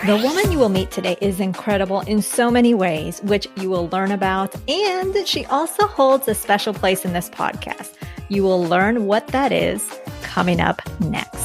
The woman you will meet today is incredible in so many ways, which you will learn about, and she also holds a special place in this podcast. You will learn what that is coming up next.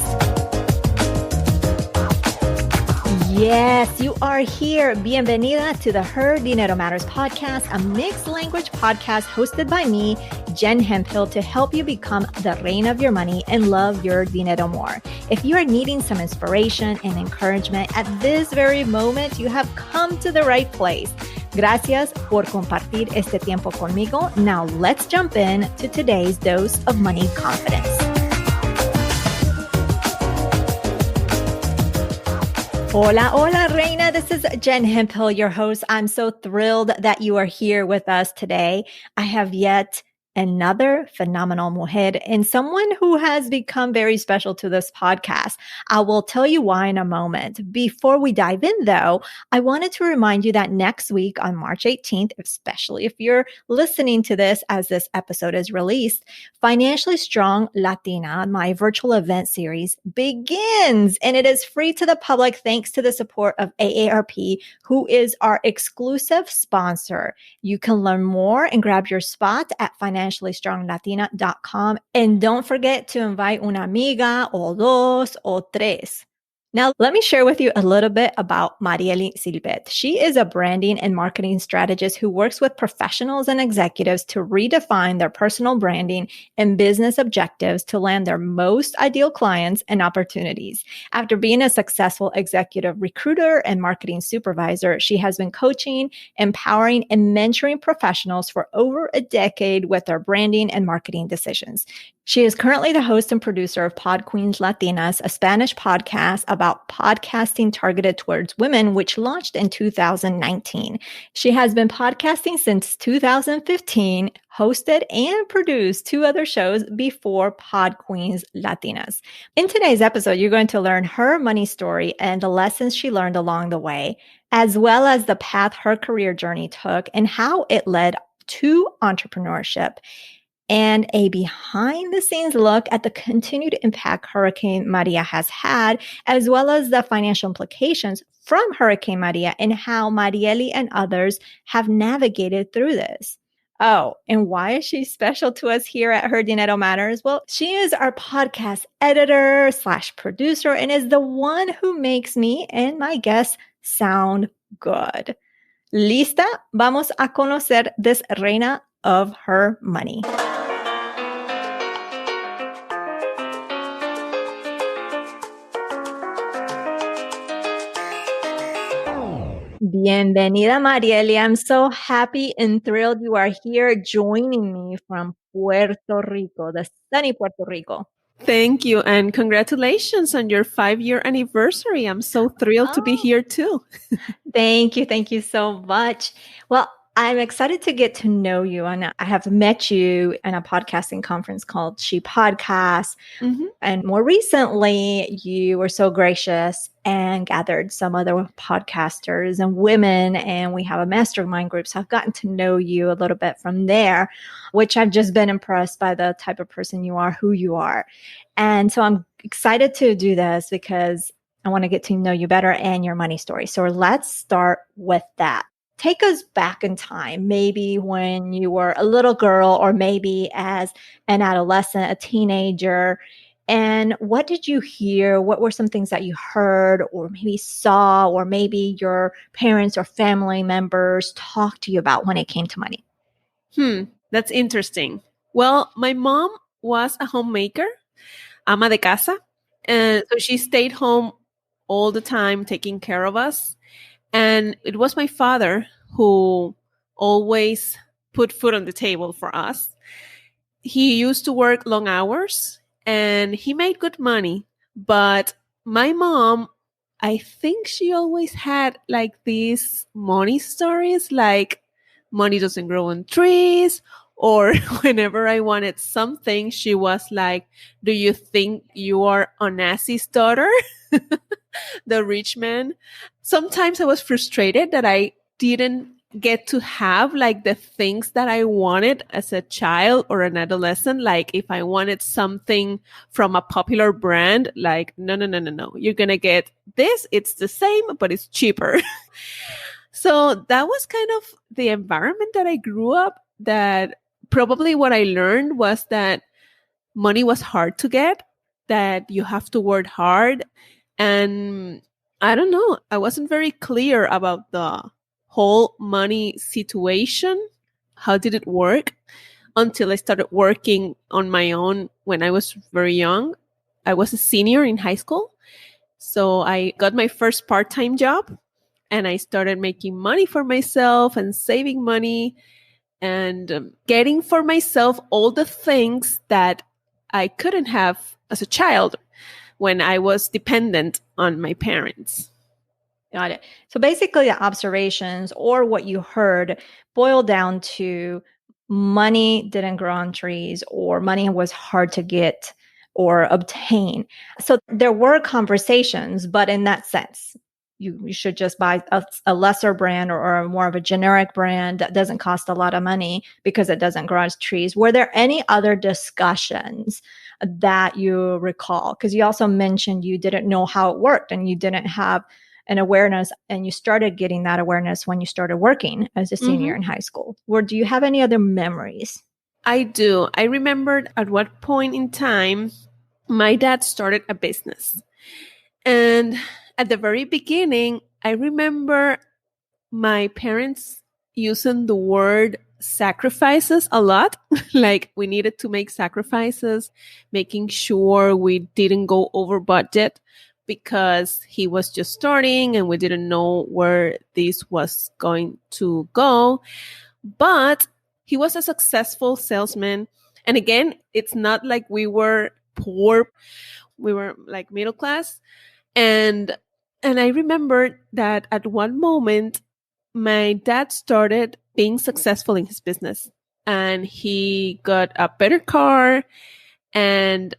Yes, you are here. Bienvenida to the Her Dinero Matters podcast, a mixed language podcast hosted by me, Jen Hemphill, to help you become the reina of your money and love your dinero more. If you are needing some inspiration and encouragement at this very moment, you have come to the right place. Gracias por compartir este tiempo conmigo. Now let's jump in to today's dose of money confidence. Hola, hola, Reina. This is Jen Hemphill, your host. I'm so thrilled that you are here with us today. I have yet another phenomenal mujer and someone who has become very special to this podcast. I will tell you why in a moment. Before we dive in, though, I wanted to remind you that next week on March 18th, especially if you're listening to this as this episode is released, Financially Strong Latina, my virtual event series, begins. And it is free to the public thanks to the support of AARP, who is our exclusive sponsor. You can learn more and grab your spot at financiallystronglatina.com. And don't forget to invite una amiga o dos o tres. Now, let me share with you a little bit about Mariely Sylvette. She is a branding and marketing strategist who works with professionals and executives to redefine their personal branding and business objectives to land their most ideal clients and opportunities. After being a successful executive recruiter and marketing supervisor, she has been coaching, empowering, and mentoring professionals for over a decade with their branding and marketing decisions. She is currently the host and producer of Pod Queens Latinas, a Spanish podcast about podcasting targeted towards women, which launched in 2019. She has been podcasting since 2015, hosted and produced 2 other shows before Pod Queens Latinas. In today's episode, you're going to learn her money story and the lessons she learned along the way, as well as the path her career journey took and how it led to entrepreneurship, and a behind-the-scenes look at the continued impact Hurricane Maria has had, as well as the financial implications from Hurricane Maria and how Mariely and others have navigated through this. Oh, and why is she special to us here at Her Dinero Matters? Well, she is our podcast editor / producer and is the one who makes me and my guests sound good. ¿Lista? Vamos a conocer this reina of her money. Bienvenida, Mariely. I'm so happy and thrilled you are here joining me from Puerto Rico, the sunny Puerto Rico. Thank you, and congratulations on your 5-year anniversary. I'm so thrilled to be here too. Thank you. Thank you so much. Well, I'm excited to get to know you. And I have met you in a podcasting conference called She Podcasts. Mm-hmm. And more recently, you were so gracious and gathered some other podcasters and women. And we have a mastermind group. So I've gotten to know you a little bit from there, which I've just been impressed by the type of person you are, who you are. And so I'm excited to do this because I want to get to know you better and your money story. So let's start with that. Take us back in time, maybe when you were a little girl or maybe as an adolescent, a teenager. And what did you hear? What were some things that you heard or maybe saw or maybe your parents or family members talked to you about when it came to money? That's interesting. Well, my mom was a homemaker, ama de casa. And so she stayed home all the time taking care of us. And it was my father who always put food on the table for us. He used to work long hours and he made good money. But my mom, I think she always had like these money stories, like money doesn't grow on trees. Or whenever I wanted something, she was like, do you think you are Onasi's daughter? The rich man. Sometimes I was frustrated that I didn't get to have like the things that I wanted as a child or an adolescent. Like if I wanted something from a popular brand, like, no, no, no, no, no. You're going to get this. It's the same, but it's cheaper. So that was kind of the environment that I grew up, that probably what I learned was that money was hard to get, that you have to work hard. And I don't know, I wasn't very clear about the whole money situation. How did it work? Until I started working on my own when I was very young. I was a senior in high school. So I got my first part-time job and I started making money for myself and saving money and getting for myself all the things that I couldn't have as a child when I was dependent on my parents. Got it. So basically, the observations or what you heard boiled down to money didn't grow on trees, or money was hard to get or obtain. So there were conversations, but in that sense, you should just buy a lesser brand, or more of a generic brand that doesn't cost a lot of money because it doesn't grow on trees. Were there any other discussions that you recall? Because you also mentioned you didn't know how it worked and you didn't have an awareness, and you started getting that awareness when you started working as a senior in high school. Or do you have any other memories? I do. I remembered at what point in time my dad started a business. And at the very beginning, I remember my parents using the word sacrifices a lot. Like we needed to make sacrifices, making sure we didn't go over budget, because he was just starting and we didn't know where this was going to go. But he was a successful salesman. And again, it's not like we were poor. We were like middle class. And I remember that at one moment, my dad started being successful in his business. And he got a better car. And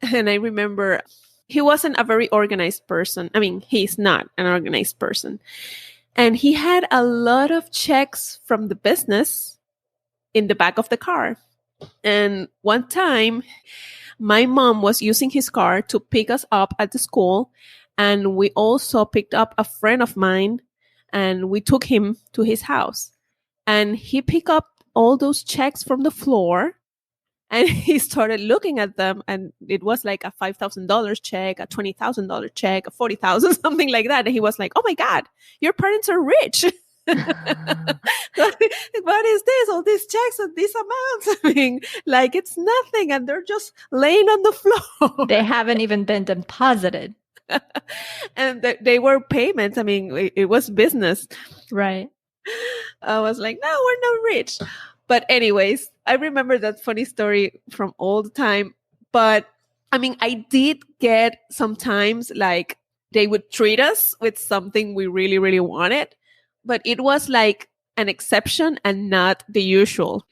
I remember he wasn't a very organized person. I mean, he's not an organized person. And he had a lot of checks from the business in the back of the car. And one time, my mom was using his car to pick us up at the school. And we also picked up a friend of mine and we took him to his house. And he picked up all those checks from the floor. And he started looking at them, and it was like a $5,000 check, a $20,000 check, a $40,000, something like that. And he was like, "Oh my God, your parents are rich." What is this? All these checks and these amounts? I mean, like it's nothing, and they're just laying on the floor. They haven't even been deposited. And they were payments. I mean, it was business. Right. I was like, "No, we're not rich." But anyways, I remember that funny story from all the time. But I mean, I did get sometimes like they would treat us with something we really, really wanted. But it was like an exception and not the usual.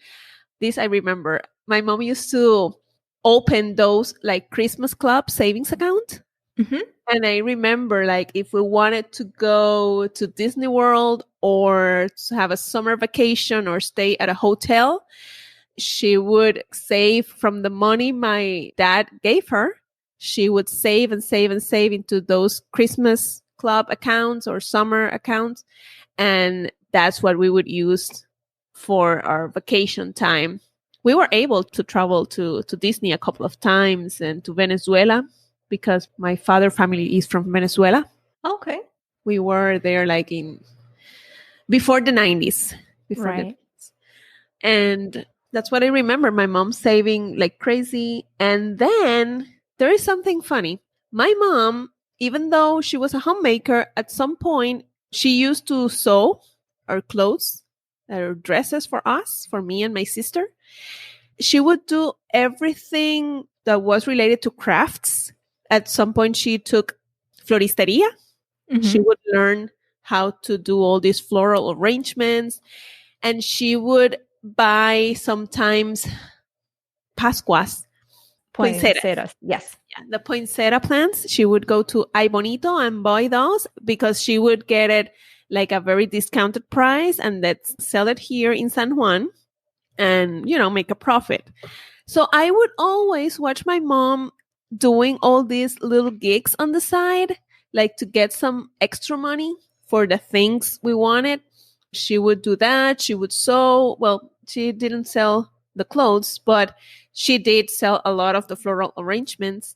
This I remember. My mom used to open those like Christmas Club savings account. Mm-hmm. And I remember like if we wanted to go to Disney World or to have a summer vacation or stay at a hotel, she would save from the money my dad gave her. She would save and save and save into those Christmas Club accounts or summer accounts. And that's what we would use for our vacation time. We were able to travel to Disney a couple of times and to Venezuela, because my father family is from Venezuela. Okay. We were there like before the 90s. Right. And that's what I remember. My mom saving like crazy. And then there is something funny. My mom, even though she was a homemaker, at some point she used to sew our clothes, our dresses for us, for me and my sister. She would do everything that was related to crafts. At some point, she took floristeria. Mm-hmm. She would learn how to do all these floral arrangements. And she would buy sometimes Pascuas. Poinsettias. Yes. Yeah, the poinsettia plants. She would go to Ay Bonito and buy those because she would get it like a very discounted price and let's sell it here in San Juan and, make a profit. So I would always watch my mom doing all these little gigs on the side, like to get some extra money for the things we wanted. She would do that. She would sew. Well, she didn't sell the clothes, but she did sell a lot of the floral arrangements.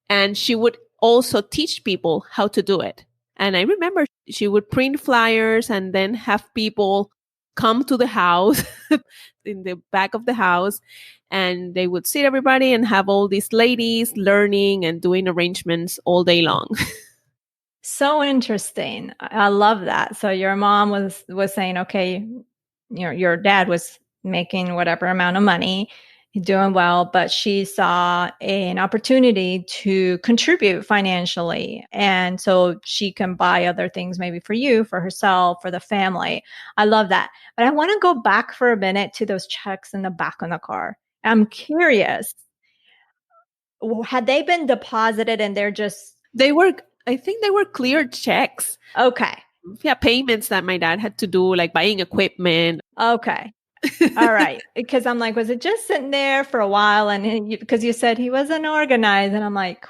And she would also teach people how to do it. And I remember she would print flyers and then have people come to the house in the back of the house, and they would sit everybody and have all these ladies learning and doing arrangements all day long. So interesting. I love that. So your mom was saying, okay, your dad was making whatever amount of money, doing well, but she saw an opportunity to contribute financially. And so she can buy other things maybe for you, for herself, for the family. I love that. But I want to go back for a minute to those checks in the back of the car. I'm curious, had they been deposited and they're just... I think they were cleared checks. Okay. Yeah, payments that my dad had to do, like buying equipment. Okay. All right. Because I'm like, was it just sitting there for a while? And because you said he wasn't organized, and I'm like,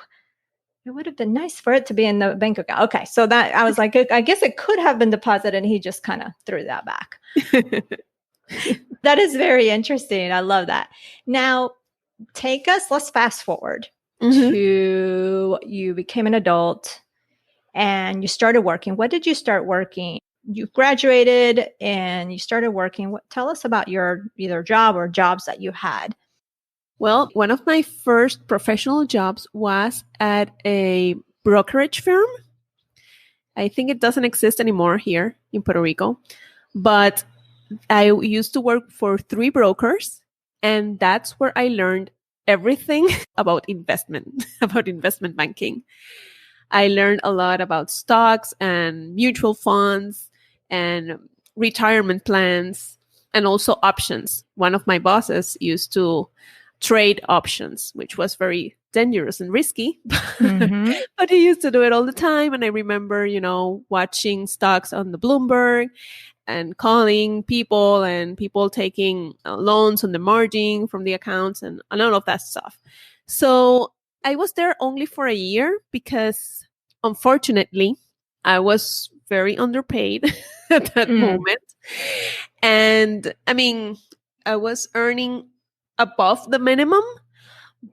it would have been nice for it to be in the bank account. Okay. So that I was like, I guess it could have been deposited, and he just kind of threw that back. That is very interesting. I love that. Now, let's fast forward to you became an adult and you started working. What did you start working? You graduated and you started working. Tell us about your either job or jobs that you had. Well, one of my first professional jobs was at a brokerage firm. I think it doesn't exist anymore here in Puerto Rico, but I used to work for 3 brokers, and that's where I learned everything about investment banking. I learned a lot about stocks and mutual funds and retirement plans and also options. One of my bosses used to trade options, which was very dangerous and risky, but he used to do it all the time. And I remember, watching stocks on the Bloomberg and calling people and people taking loans on the margin from the accounts and all of that stuff. So I was there only for a year because, unfortunately, I was very underpaid at that moment. And I mean, I was earning above the minimum,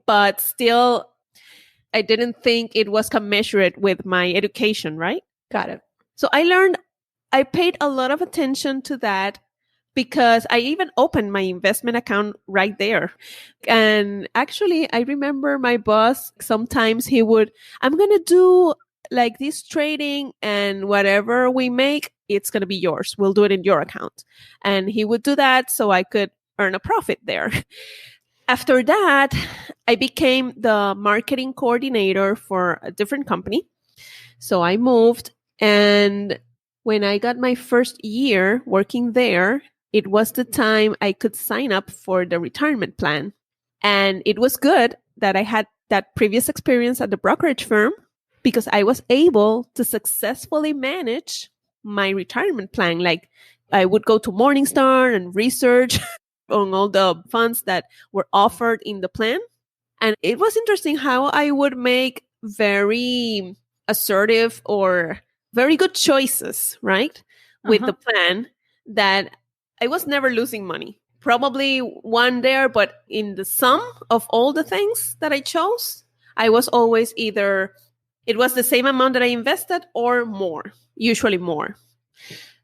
but still, I didn't think it was commensurate with my education, right? Got it. So I paid a lot of attention to that because I even opened my investment account right there. And actually, I remember my boss, sometimes I'm going to do like this trading, and whatever we make, it's going to be yours. We'll do it in your account. And he would do that so I could earn a profit there. After that, I became the marketing coordinator for a different company. So I moved, and when I got my first year working there, it was the time I could sign up for the retirement plan. And it was good that I had that previous experience at the brokerage firm because I was able to successfully manage my retirement plan. Like I would go to Morningstar and research on all the funds that were offered in the plan. And it was interesting how I would make very assertive or very good choices, right? With the plan that I was never losing money. Probably one there, but in the sum of all the things that I chose, I was always it was the same amount that I invested or more, usually more.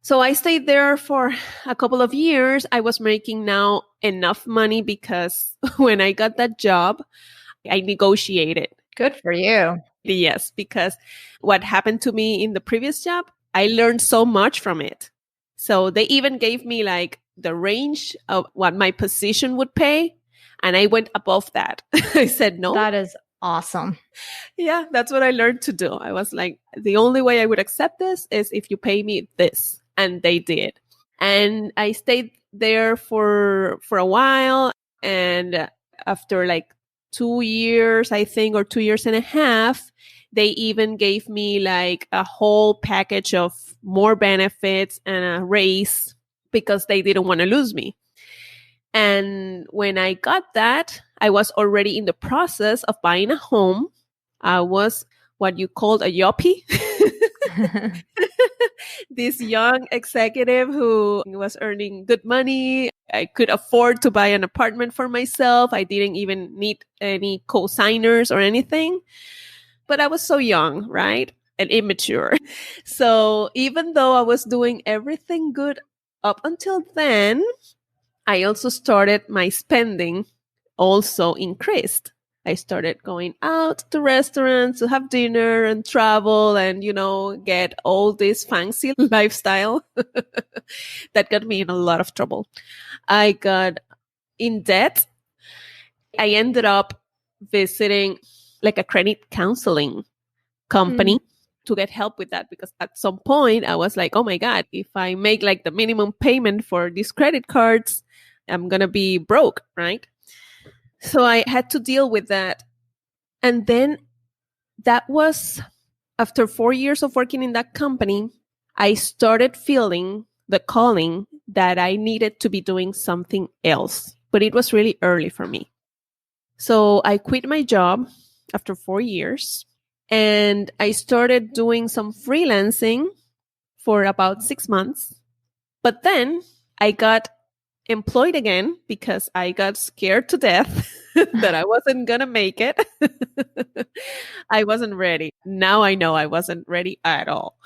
So I stayed there for a couple of years. I was making now enough money because when I got that job, I negotiated. Good for you. Yes, because what happened to me in the previous job, I learned so much from it. So they even gave me like the range of what my position would pay. And I went above that. I said, no. That is awesome. Yeah, that's what I learned to do. I was like, the only way I would accept this is if you pay me this. And they did. And I stayed there for a while. And after like 2 years, I think, or 2.5 years, They even gave me like a whole package of more benefits and a raise because they didn't want to lose me. And when I got that, I was already in the process of buying a home. I was what you called a yuppie. This young executive who was earning good money. I could afford to buy an apartment for myself. I didn't even need any co-signers or anything. But I was so young, right? And immature. So even though I was doing everything good up until then, I also started my spending also increased. I started going out to restaurants to have dinner and travel and, get all this fancy lifestyle that got me in a lot of trouble. I got in debt. I ended up visiting like a credit counseling company to get help with that, because at some point I was like, oh my God, if I make like the minimum payment for these credit cards, I'm going to be broke, right? So I had to deal with that. And then that was after 4 years of working in that company, I started feeling the calling that I needed to be doing something else. But it was really early for me. So I quit my job after 4 years and I started doing some freelancing for about 6 months. But then I got employed again because I got scared to death that I wasn't going to make it. I wasn't ready. Now I know I wasn't ready at all.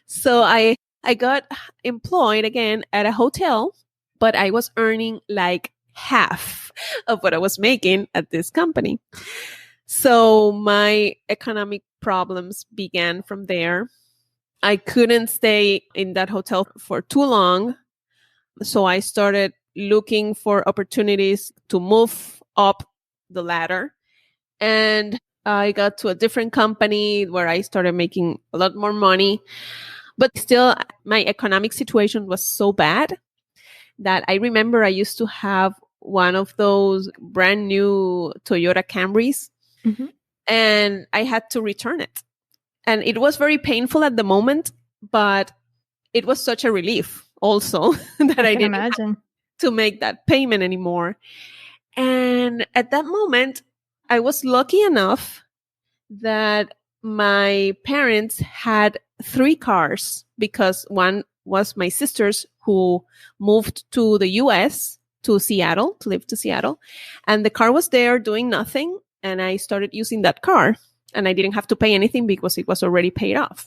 So I got employed again at a hotel, but I was earning like half of what I was making at this company. So my economic problems began from there. I couldn't stay in that hotel for too long. So I started looking for opportunities to move up the ladder. And I got to a different company where I started making a lot more money. But still, my economic situation was so bad that I remember I used to have one of those brand new Toyota Camrys, and I had to return it. And it was very painful at the moment, but it was such a relief also that I didn't have to make that payment anymore. And at that moment, I was lucky enough that my parents had 3 cars, because one was my sister's who moved to the US, to Seattle, to live to Seattle. And the car was there doing nothing. And I started using that car and I didn't have to pay anything because it was already paid off.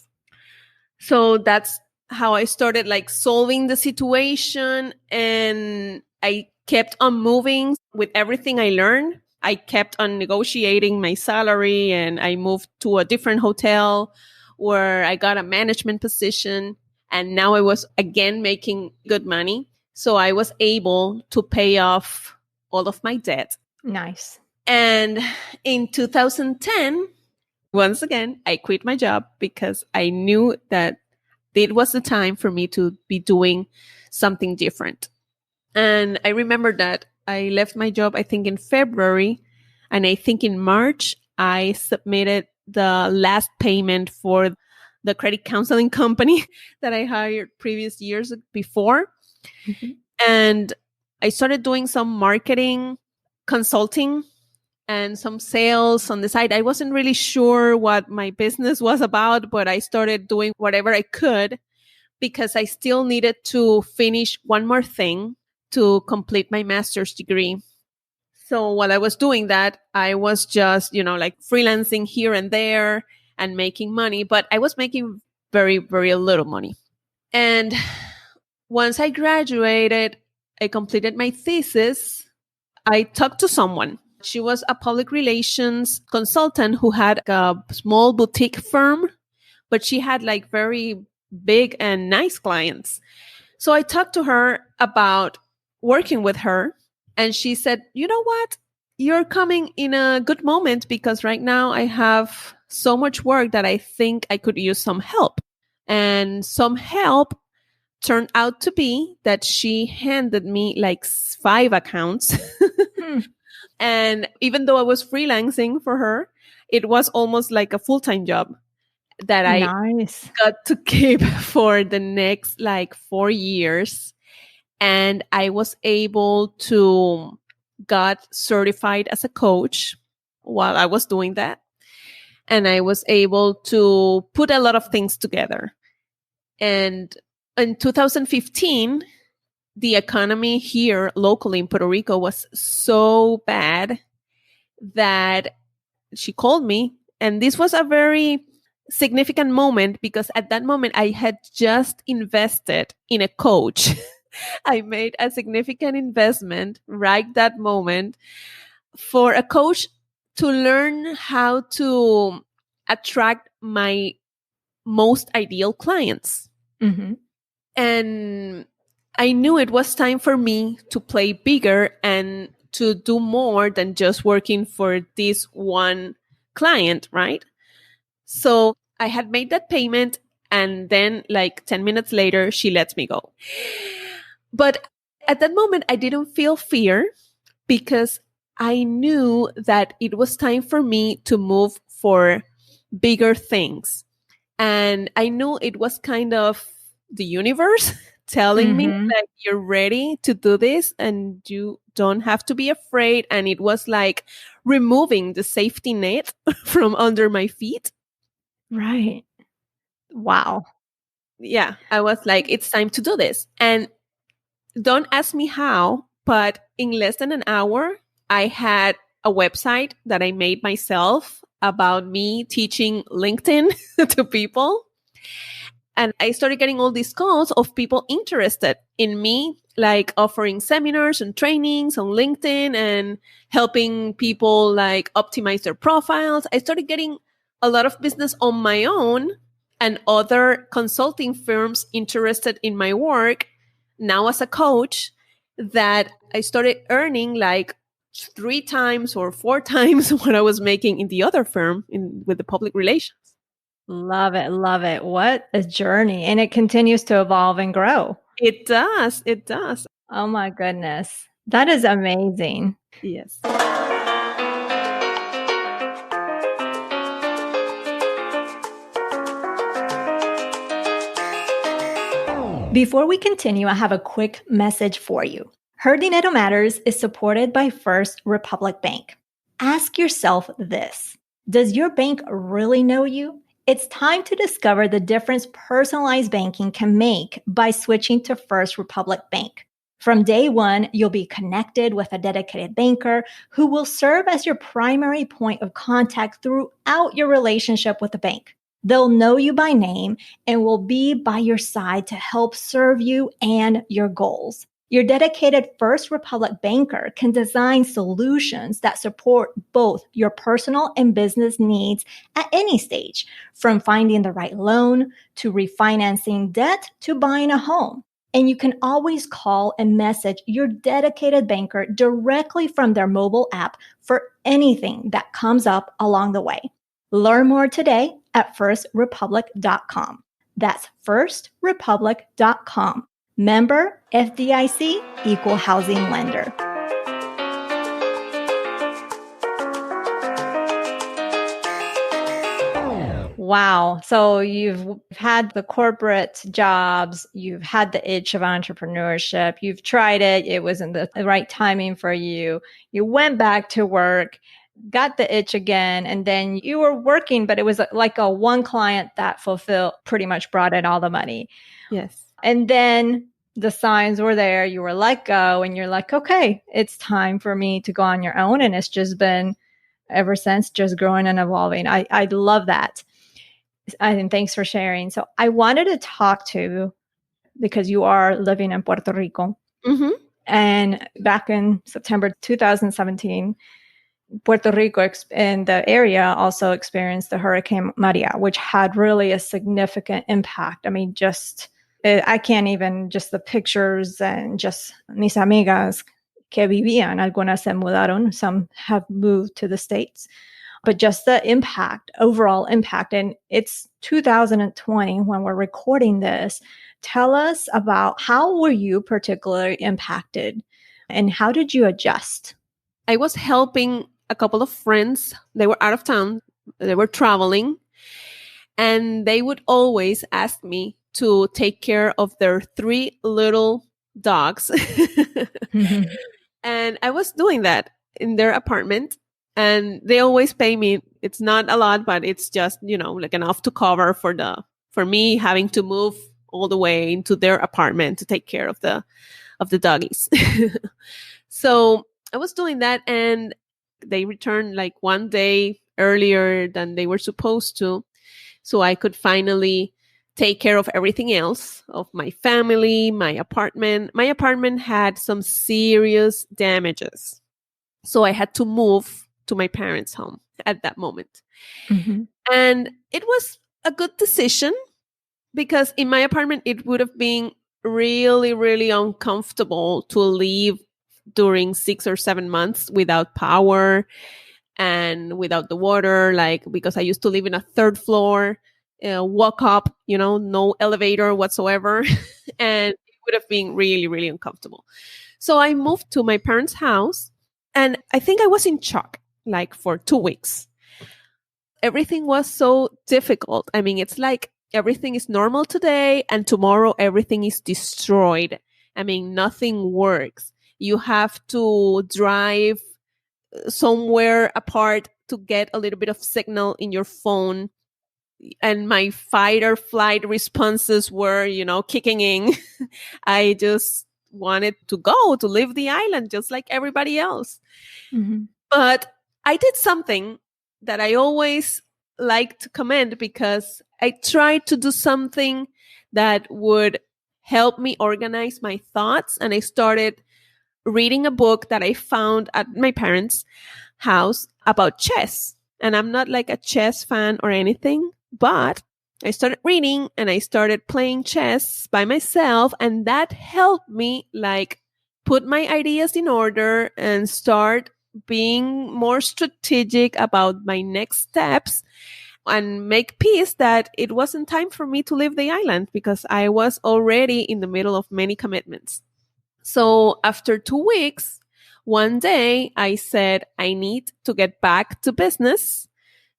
So that's how I started like solving the situation. And I kept on moving with everything I learned. I kept on negotiating my salary and I moved to a different hotel where I got a management position. And now I was again making good money. So I was able to pay off all of my debt. Nice. And in 2010, once again, I quit my job because I knew that it was the time for me to be doing something different. And I remember that I left my job, I think in February. And I think in March, I submitted the last payment for the credit counseling company that I hired previous years before. And I started doing some marketing, consulting, and some sales on the side. I wasn't really sure what my business was about, but I started doing whatever I could because I still needed to finish one more thing to complete my master's degree. So while I was doing that, I was just, like freelancing here and there and making money, but I was making very, very little money. And once I graduated, I completed my thesis. I talked to someone. She was a public relations consultant who had a small boutique firm, but she had like very big and nice clients. So I talked to her about working with her. And she said, you know what? You're coming in a good moment because right now I have so much work that I think I could use some help. And some help turned out to be that she handed me like 5 accounts. And even though I was freelancing for her, it was almost like a full-time job that I Nice. got to keep for the next like 4 years. And I was able to got certified as a coach while I was doing that. And I was able to put a lot of things together. And in 2015, the economy here locally in Puerto Rico was so bad that she called me. And this was a very significant moment because at that moment I had just invested in a coach. I made a significant investment right that moment for a coach to learn how to attract my most ideal clients. Mm-hmm. And I knew it was time for me to play bigger and to do more than just working for this one client, right? So I had made that payment, and then like 10 minutes later, she lets me go. But at that moment, I didn't feel fear because I knew that it was time for me to move for bigger things. And I knew it was kind of the universe telling me Mm-hmm. that you're ready to do this and you don't have to be afraid. And it was like removing the safety net from under my feet. Right. Wow. Yeah, I was like, it's time to do this. And don't ask me how, but in less than an hour, I had a website that I made myself about me teaching LinkedIn to people. And I started getting all these calls of people interested in me, like offering seminars and trainings on LinkedIn and helping people like optimize their profiles. I started getting a lot of business on my own and other consulting firms interested in my work now as a coach, that I started earning like 3 times or 4 times what I was making in the other firm with the public relations. Love it. Love it. What a journey. And it continues to evolve and grow. It does. It does. Oh my goodness. That is amazing. Yes. Before we continue, I have a quick message for you. Her Dinero Matters is supported by First Republic Bank. Ask yourself this: does your bank really know you? It's time to discover the difference personalized banking can make by switching to First Republic Bank. From day one, you'll be connected with a dedicated banker who will serve as your primary point of contact throughout your relationship with the bank. They'll know you by name and will be by your side to help serve you and your goals. Your dedicated First Republic banker can design solutions that support both your personal and business needs at any stage, from finding the right loan to refinancing debt to buying a home. And you can always call and message your dedicated banker directly from their mobile app for anything that comes up along the way. Learn more today at firstrepublic.com. That's firstrepublic.com. Member FDIC, equal housing lender. Wow. So you've had the corporate jobs, you've had the itch of entrepreneurship, you've tried it, it wasn't the right timing for you. You went back to work, got the itch again, and then you were working, but it was like a one client that fulfilled, pretty much brought in all the money. Yes. And then the signs were there, you were let go, and you're like, okay, it's time for me to go on your own. And it's just been ever since, just growing and evolving. I love that. And thanks for sharing. So I wanted to talk to, because you are living in Puerto Rico. Mm-hmm. And back in September 2017, Puerto Rico and the area also experienced the Hurricane Maria, which had really a significant impact. I mean, I can't even, just the pictures and just mis amigas que vivían, algunas se mudaron, some have moved to the States. But just the impact, overall impact, and it's 2020 when we're recording this. Tell us about, how were you particularly impacted and how did you adjust? I was helping a couple of friends. They were out of town. They were traveling, and they would always ask me to take care of their 3 little dogs. And I was doing that in their apartment, and they always pay me. It's not a lot, but it's just, like enough to cover for me having to move all the way into their apartment to take care of the doggies. So I was doing that, and they returned like one day earlier than they were supposed to. So I could finally take care of everything else, of my family, my apartment. My apartment had some serious damages. So I had to move to my parents' home at that moment. Mm-hmm. And it was a good decision, because in my apartment, it would have been really, really uncomfortable to leave during 6 or 7 months without power and without the water, because I used to live in a 3rd floor, walk up, no elevator whatsoever. And it would have been really, really uncomfortable. So I moved to my parents' house, and I think I was in shock, for 2 weeks. Everything was so difficult. I mean, it's like everything is normal today, and tomorrow everything is destroyed. I mean, nothing works. You have to drive somewhere apart to get a little bit of signal in your phone. And my fight or flight responses were, kicking in. I just wanted to go to leave the island just like everybody else. Mm-hmm. But I did something that I always like to commend, because I tried to do something that would help me organize my thoughts. And I started reading a book that I found at my parents' house about chess. And I'm not like a chess fan or anything, but I started reading and I started playing chess by myself. And that helped me put my ideas in order and start being more strategic about my next steps, and make peace that it wasn't time for me to leave the island, because I was already in the middle of many commitments. So after 2 weeks, one day I said, I need to get back to business.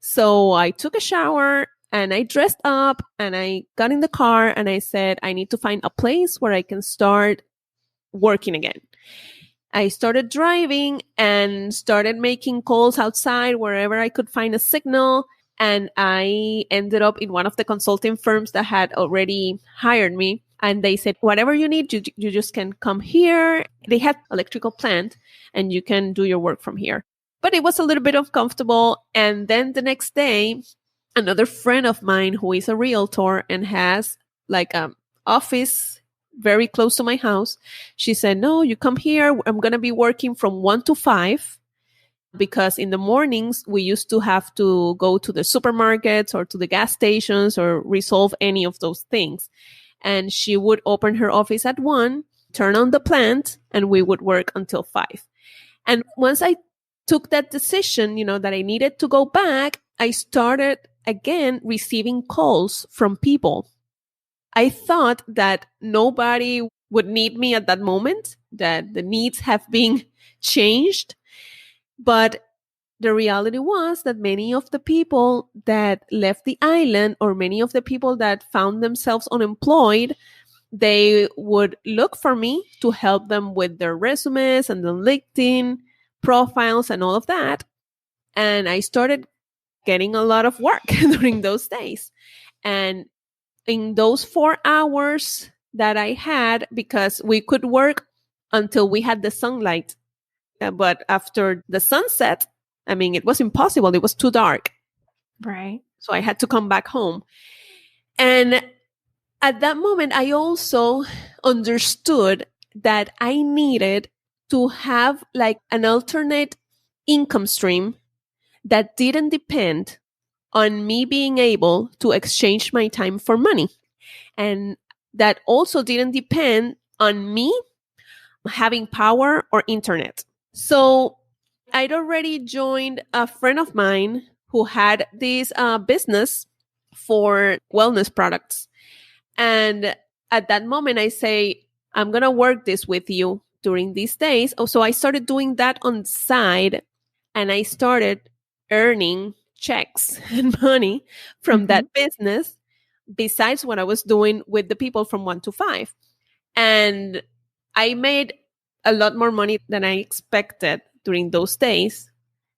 So I took a shower and I dressed up and I got in the car and I said, I need to find a place where I can start working again. I started driving and started making calls outside wherever I could find a signal. And I ended up in one of the consulting firms that had already hired me. And they said, whatever you need, you just can come here. They had electrical plant and you can do your work from here. But it was a little bit uncomfortable. And then the next day, another friend of mine who is a realtor and has an office very close to my house, she said, no, you come here. I'm going to be working from 1 to 5. Because in the mornings, we used to have to go to the supermarkets or to the gas stations or resolve any of those things. And she would open her office at 1, turn on the plant, and we would work until 5. And once I took that decision, that I needed to go back, I started again receiving calls from people. I thought that nobody would need me at that moment, that the needs have been changed. But the reality was that many of the people that left the island, or many of the people that found themselves unemployed, they would look for me to help them with their resumes and the LinkedIn profiles and all of that. And I started getting a lot of work during those days. And in those 4 hours that I had, because we could work until we had the sunlight. But after the sunset, I mean, it was impossible. It was too dark. Right. So I had to come back home. And at that moment, I also understood that I needed to have an alternate income stream that didn't depend on me being able to exchange my time for money. And that also didn't depend on me having power or internet. So I'd already joined a friend of mine who had this business for wellness products. And at that moment, I say, I'm going to work this with you during these days. So I started doing that on the side, and I started earning checks and money from that business besides what I was doing with the people from 1 to 5. And I made a lot more money than I expected during those days,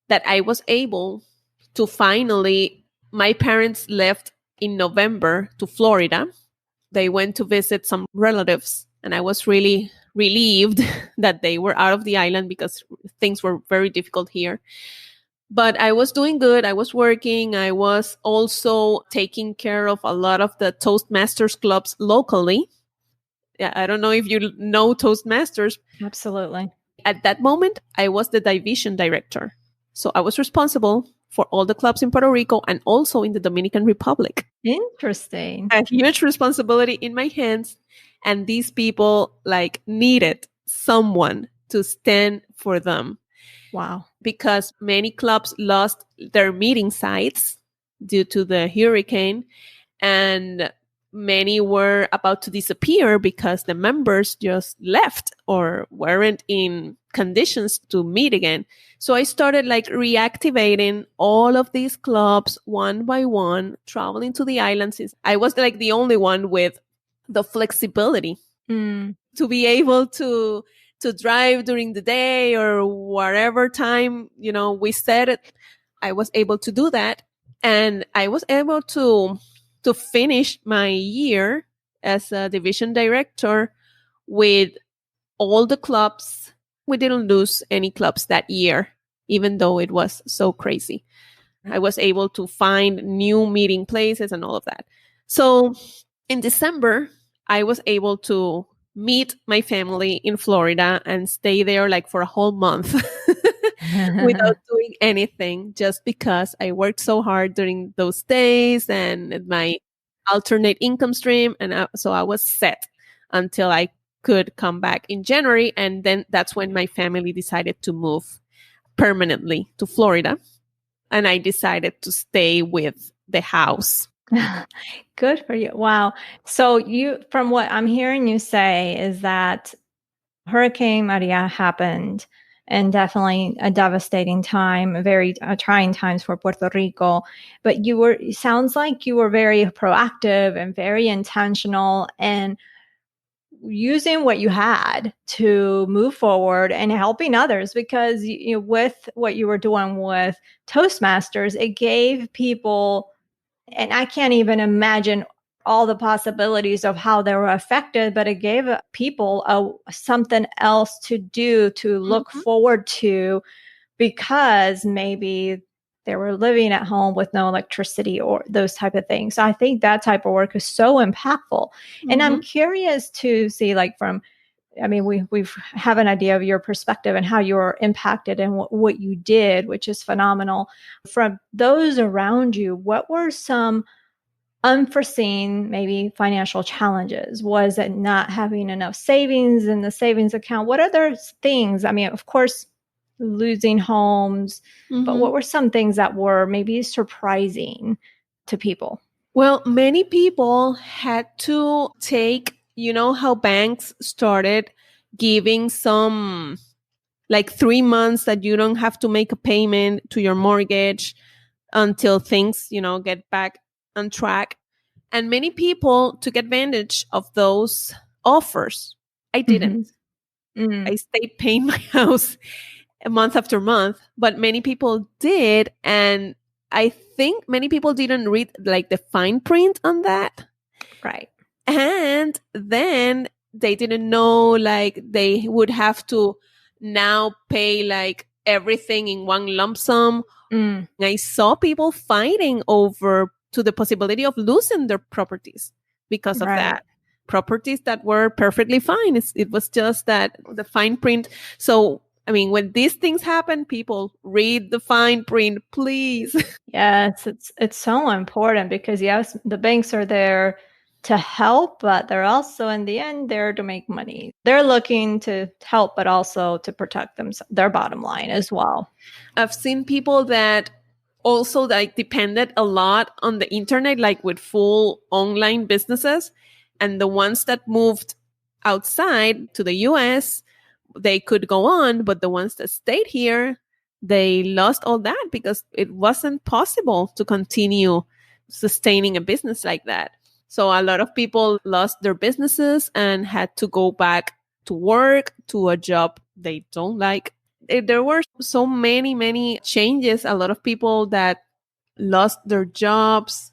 that I was able to finally, my parents left in November to Florida. They went to visit some relatives, and I was really relieved that they were out of the island because things were very difficult here. But I was doing good. I was working. I was also taking care of a lot of the Toastmasters clubs locally. Yeah, I don't know if you know Toastmasters. Absolutely. At that moment, I was the division director. So I was responsible for all the clubs in Puerto Rico and also in the Dominican Republic. Interesting. A huge responsibility in my hands. And these people needed someone to stand for them. Wow. Because many clubs lost their meeting sites due to the hurricane, and many were about to disappear because the members just left or weren't in conditions to meet again. So I started reactivating all of these clubs one by one, traveling to the islands. I was the only one with the flexibility to be able to drive during the day or whatever time, we set it. I was able to do that. And I was able to finish my year as a division director with all the clubs. We didn't lose any clubs that year, even though it was so crazy. I was able to find new meeting places and all of that. So in December, I was able to meet my family in Florida and stay there for a whole month without doing anything, just because I worked so hard during those days and my alternate income stream. And so I was set until I could come back in January. And then that's when my family decided to move permanently to Florida. And I decided to stay with the house. Good for you. Wow. So from what I'm hearing you say is that Hurricane Maria happened, and definitely a devastating time, very trying times for Puerto Rico. But it sounds like you were very proactive and very intentional and using what you had to move forward and helping others, because with what you were doing with Toastmasters, it gave people, and I can't even imagine all the possibilities of how they were affected, but it gave people something else to do, to look forward to, because maybe they were living at home with no electricity or those type of things. So I think that type of work is so impactful. And I'm curious to see, we have an idea of your perspective and how you were impacted and what you did, which is phenomenal. From those around you, what were some unforeseen, maybe financial challenges? Was it not having enough savings in the savings account? What other things? I mean, of course, losing homes, but what were some things that were maybe surprising to people? Well, many people had to take, how banks started giving some 3 months that you don't have to make a payment to your mortgage until things, get back on track. And many people took advantage of those offers. I didn't. I stayed paying my house month after month, but many people did. And I think many people didn't read the fine print on that. Right. And then they didn't know they would have to now pay everything in one lump sum. I saw people fighting over to the possibility of losing their properties because of that. Properties that were perfectly fine. It was just that the fine print. So, I mean, when these things happen, people read the fine print, please. Yes, it's so important, because yes, the banks are there to help, but they're also in the end there to make money. They're looking to help, but also to protect their bottom line as well. I've seen people that also depended a lot on the internet, with full online businesses, and the ones that moved outside to the US, they could go on, but the ones that stayed here, they lost all that because it wasn't possible to continue sustaining a business like that. So a lot of people lost their businesses and had to go back to work to a job they don't like. There were so many changes. A lot of people that lost their jobs.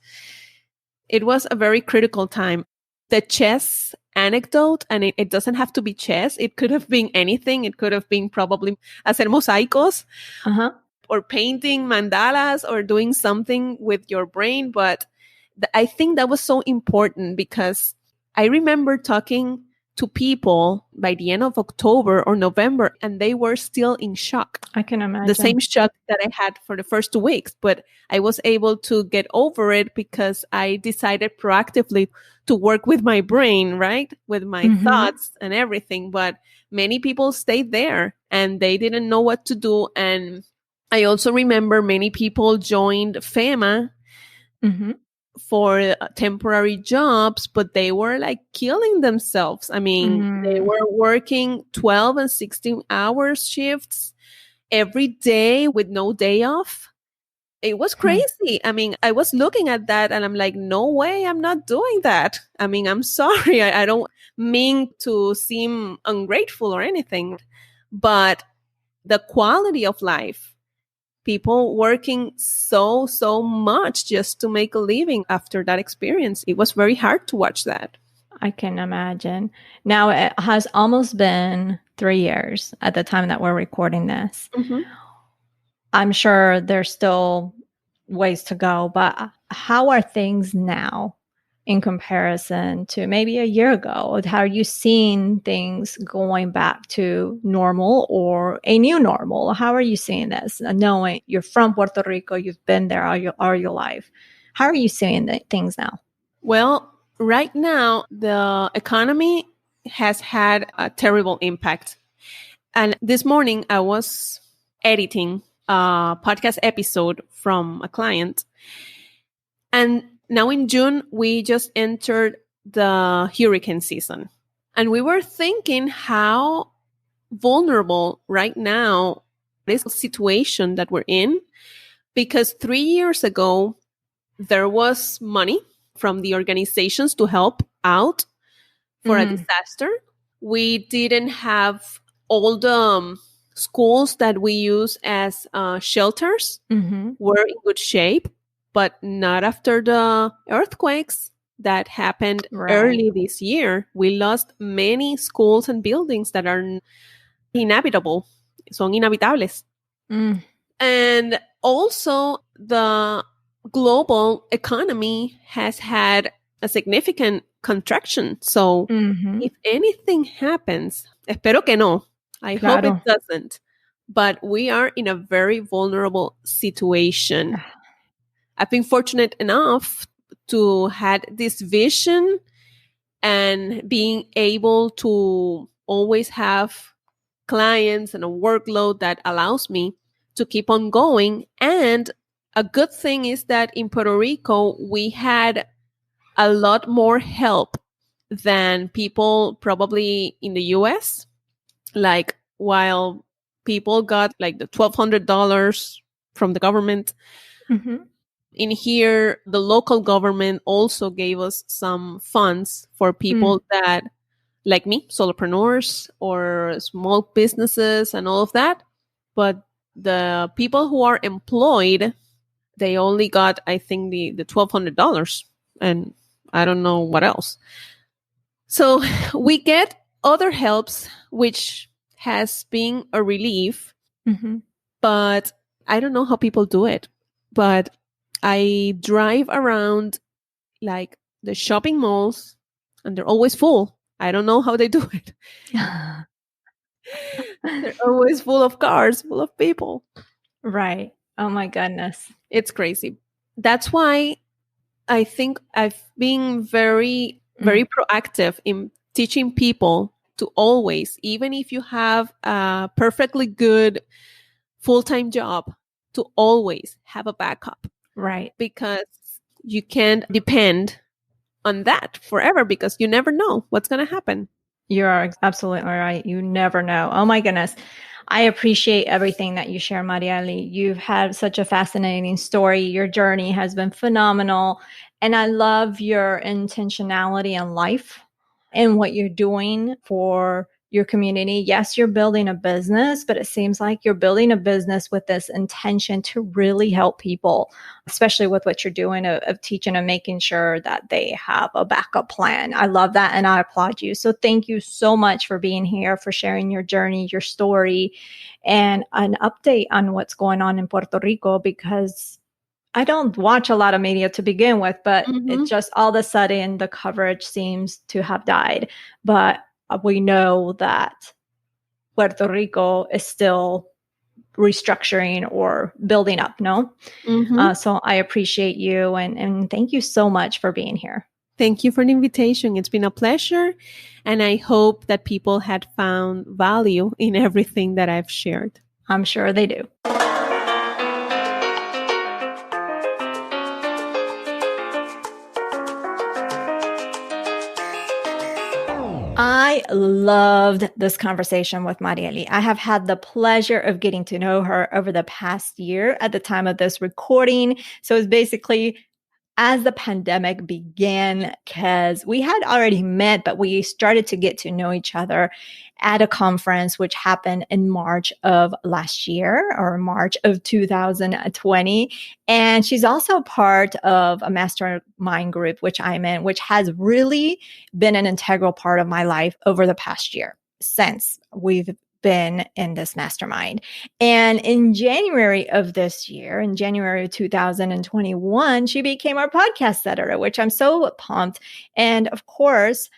It was a very critical time. The chess anecdote, and it doesn't have to be chess. It could have been anything. It could have been probably hacer mosaicos or painting mandalas or doing something with your brain. But I think that was so important because I remember talking to people by the end of October or November, and they were still in shock. I can imagine. The same shock that I had for the first 2 weeks, but I was able to get over it because I decided proactively to work with my brain, right? With my thoughts and everything. But many people stayed there and they didn't know what to do. And I also remember many people joined FEMA for temporary jobs, but they were like killing themselves. I mean, they were working 12 and 16 hours shifts every day with no day off. It was crazy. I mean, I was looking at that and I'm like, no way, I'm not doing that. I mean, I'm sorry. I don't mean to seem ungrateful or anything, but the quality of life, people working so much just to make a living after that experience. It was very hard to watch that. I can imagine. Now it has almost been 3 years at the time that we're recording this. I'm sure there's still ways to go, but how are things now in comparison to maybe a year ago? How are you seeing things going back to normal or a new normal? How are you seeing this? Knowing you're from Puerto Rico, you've been there all your life. How are you seeing things now? Well, right now, the economy has had a terrible impact. And this morning, I was editing a podcast episode from a client. And now in June, we just entered the hurricane season. And we were thinking how vulnerable right now this situation that we're in. Because 3 years ago, there was money from the organizations to help out for a disaster. We didn't have all the schools that we use as shelters were in good shape, but not after the earthquakes that happened early this year. We lost many schools and buildings that are inhabitable, son inhabitables. And also the global economy has had a significant contraction. So if anything happens, espero que no, I hope it doesn't, but we are in a very vulnerable situation. I've been fortunate enough to had this vision and being able to always have clients and a workload that allows me to keep on going. And a good thing is that in Puerto Rico, we had a lot more help than people probably in the US. Like while people got like the $1,200 from the government, in here, the local government also gave us some funds for people that, like me, solopreneurs or small businesses and all of that. But the people who are employed, they only got, I think, the $1,200. And I don't know what else. So we get other helps, which has been a relief. But I don't know how people do it. But I drive around like the shopping malls and they're always full. I don't know how they do it. They're always full of cars, full of people. Right. Oh my goodness. It's crazy. That's why I think I've been very proactive in teaching people to always, even if you have a perfectly good full-time job, to always have a backup. Right. Because you can't depend on that forever because you never know what's going to happen. You are absolutely right. You never know. Oh my goodness. I appreciate everything that you share, Marieli. You've had such a fascinating story. Your journey has been phenomenal. And I love your intentionality in life and what you're doing for your community. Yes, you're building a business, but it seems like you're building a business with this intention to really help people, especially with what you're doing of teaching and making sure that they have a backup plan. I love that and I applaud you. So thank you so much for being here, for sharing your journey, your story, and an update on what's going on in Puerto Rico, because I don't watch a lot of media to begin with, but it just all of a sudden the coverage seems to have died. But we know that Puerto Rico is still restructuring or building up, no? So I appreciate you and thank you so much for being here. Thank you for the invitation. It's been a pleasure. And I hope that people had found value in everything that I've shared. I'm sure they do. I loved this conversation with Marieli. I have had the pleasure of getting to know her over the past year at the time of this recording. So it's basically as the pandemic began, because we had already met, but we started to get to know each other at a conference, which happened in March of last year or March of 2020. And she's also part of a mastermind group, which I'm in, which has really been an integral part of my life over the past year since we've been in this mastermind. And in January of this year, in January of 2021, she became our podcast editor, which I'm so pumped. And of course,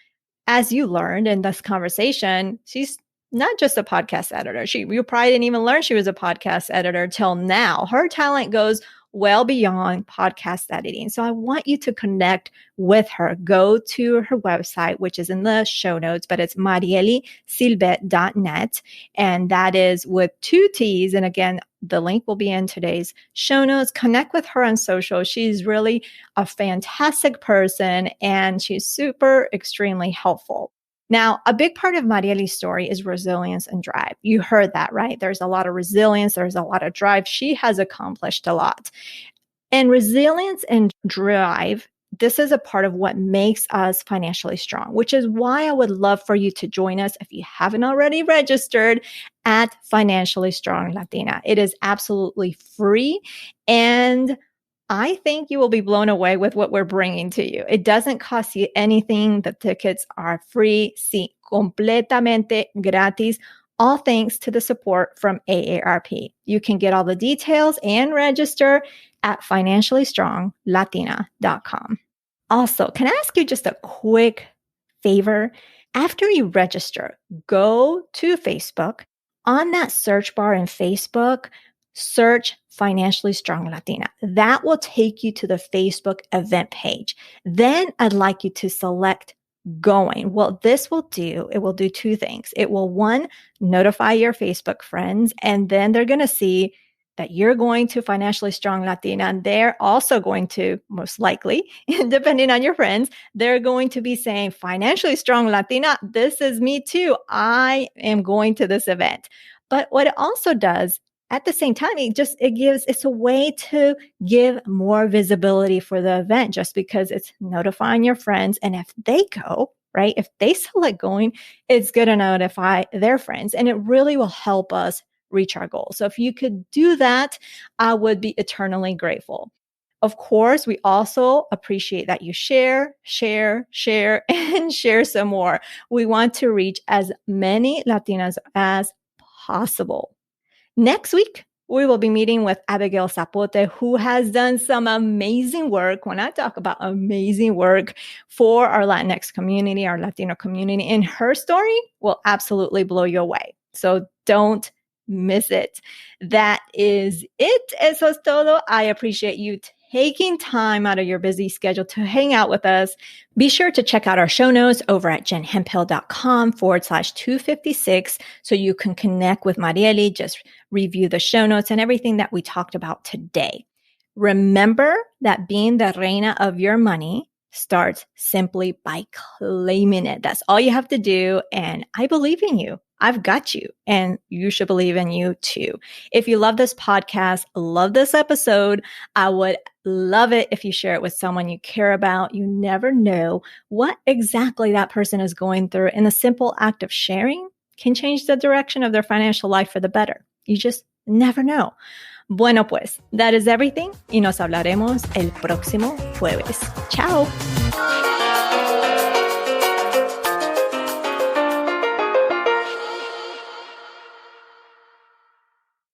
as you learned in this conversation, she's not just a podcast editor. You probably didn't even learn she was a podcast editor till now. Her talent goes well beyond podcast editing. So I want you to connect with her. Go to her website, which is in the show notes, but it's marielisylvette.net. And that is with 2 T's. And again, the link will be in today's show notes. Connect with her on social. She's really a fantastic person and she's super extremely helpful. Now, a big part of Marieli's story is resilience and drive. You heard that, right? There's a lot of resilience. There's a lot of drive. She has accomplished a lot. And resilience and drive, this is a part of what makes us financially strong, which is why I would love for you to join us if you haven't already registered at Financially Strong Latina. It is absolutely free. And I think you will be blown away with what we're bringing to you. It doesn't cost you anything. The tickets are free, sí, completamente gratis, all thanks to the support from AARP. You can get all the details and register at financiallystronglatina.com. Also, can I ask you just a quick favor? After you register, go to Facebook. On that search bar in Facebook, search Financially Strong Latina. That will take you to the Facebook event page. Then I'd like you to select going. What this will do, it will do 2 things. It will, 1, notify your Facebook friends, and then they're going to see that you're going to Financially Strong Latina, and they're also going to, most likely, depending on your friends, they're going to be saying, Financially Strong Latina, this is me too. I am going to this event. But what it also does, at the same time, it's a way to give more visibility for the event just because it's notifying your friends. And if they go, right, if they select going, it's going to notify their friends. And it really will help us reach our goals. So if you could do that, I would be eternally grateful. Of course, we also appreciate that you share, and share some more. We want to reach as many Latinas as possible. Next week, we will be meeting with Abigail Zapote, who has done some amazing work. When I talk about amazing work for our Latinx community, our Latino community, and her story will absolutely blow you away. So don't miss it. That is it. Eso es todo. I appreciate you taking time out of your busy schedule to hang out with us. Be sure to check out our show notes over at jenhemphill.com/256 so you can connect with Marieli, just review the show notes and everything that we talked about today. Remember that being the reina of your money starts simply by claiming it. That's all you have to do. And I believe in you. I've got you, and you should believe in you too. If you love this podcast, love this episode, I would love it if you share it with someone you care about. You never know what exactly that person is going through, and the simple act of sharing can change the direction of their financial life for the better. You just never know. Bueno, pues, that is everything, y nos hablaremos el próximo jueves. Chao.